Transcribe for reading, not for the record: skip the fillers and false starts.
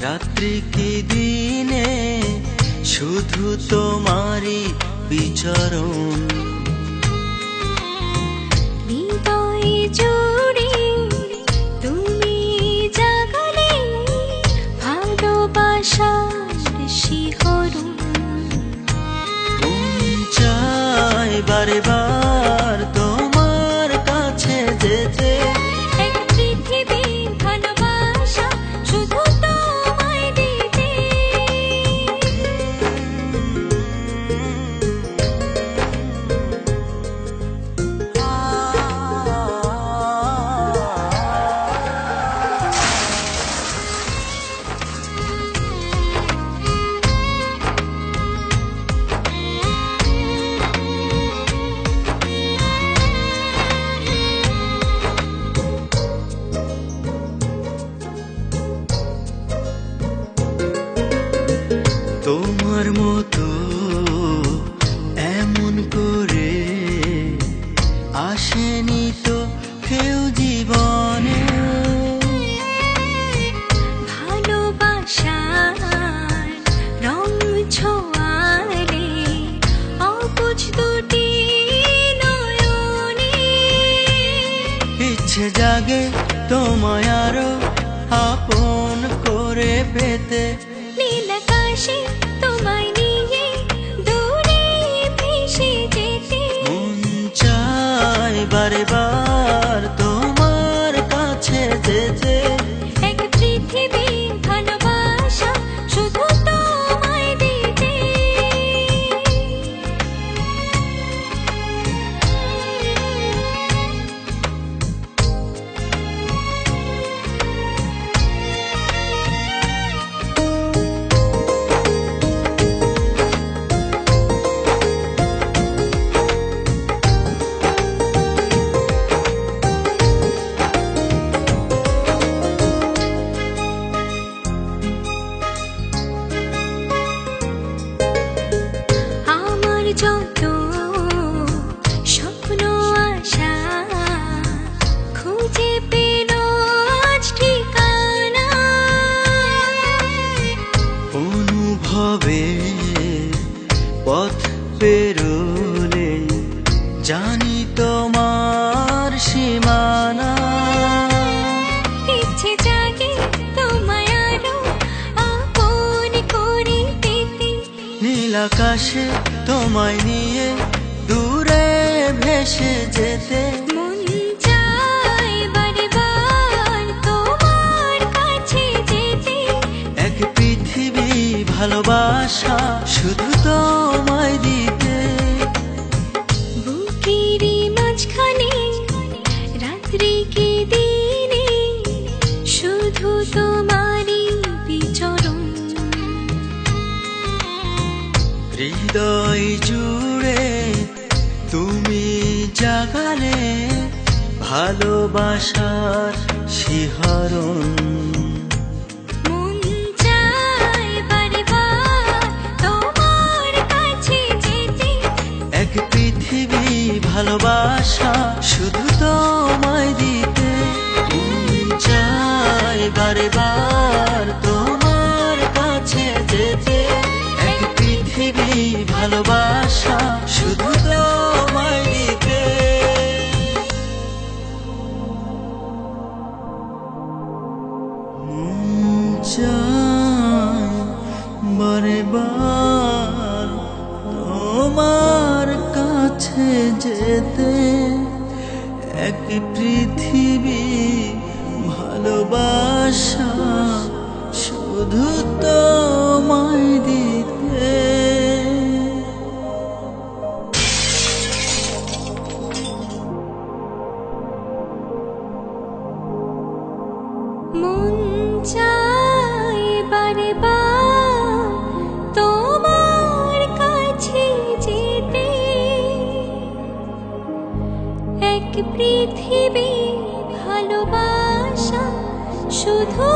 রাত্রি কি দিনে শুধু তোমারই বিচরণ। হৃদয়ে জুড়ে তুমি জাগালে ভালোবাসার শিহরণ। মন চায় বারে বার তোমার কাছে যেতে, এক পৃথিবীর ভালোবাসা শুধু তোমায় দিতে। তোমার মতো এমন করে আসেনি তো কেউ জীবনে। ভালোবাসার রং ছোঁয়ালে অবুঝ দুটি নয়নে। ইচ্ছে জাগে তোমায় আরো আপন করে পেতে, নীল আকাশে তোমায় নিয়ে দূরে ভেসে যেতে। মন চায় বারে বার তোমার কাছে যেতে, এক পৃথিবীর ভালোবাসা শুধু তোমায় দিতে। আমার যত স্বপ্ন আশা খুঁজে পেল আজ ঠিকানা। অনুভবে পথ পেরোলে জানি তোমার সীমানা। ইচ্ছে জাগে তোমায় আরো আপন করে পেতে, নীল আকাশে তোমায় নিয়ে দূরে ভেসে যেতে, মন চায় বারে বার তোমার কাছে যেতে। এক পৃথিবী ভালোবাসা শুধু তোমায় দিতে। বুকেরই মাঝখানে রাত্রি কি দিনে শুধু তোমারই বিচরণ। হৃদয় জুড়ে তুমি জাগালে ভালোবাসার শিহরণ। মন চায় বারে বার তোমার কাছে যেতে, এক পৃথিবী ভালোবাসা শুধু তোমায় দিতে। মন চায় বারে বার তোমার কাছে যেতে, এক পৃথিবী ভালোবাসা শুধু তোমায় দিতে। মন চায় বারে বার তোমার কাছে যেতে, এক পৃথিবী ভালোবাসা শুধু তোমায় দিতে। মন চায় বারে বার তোমার কাছে যেতে, এক পৃথিবী ভালোবাসা শুধু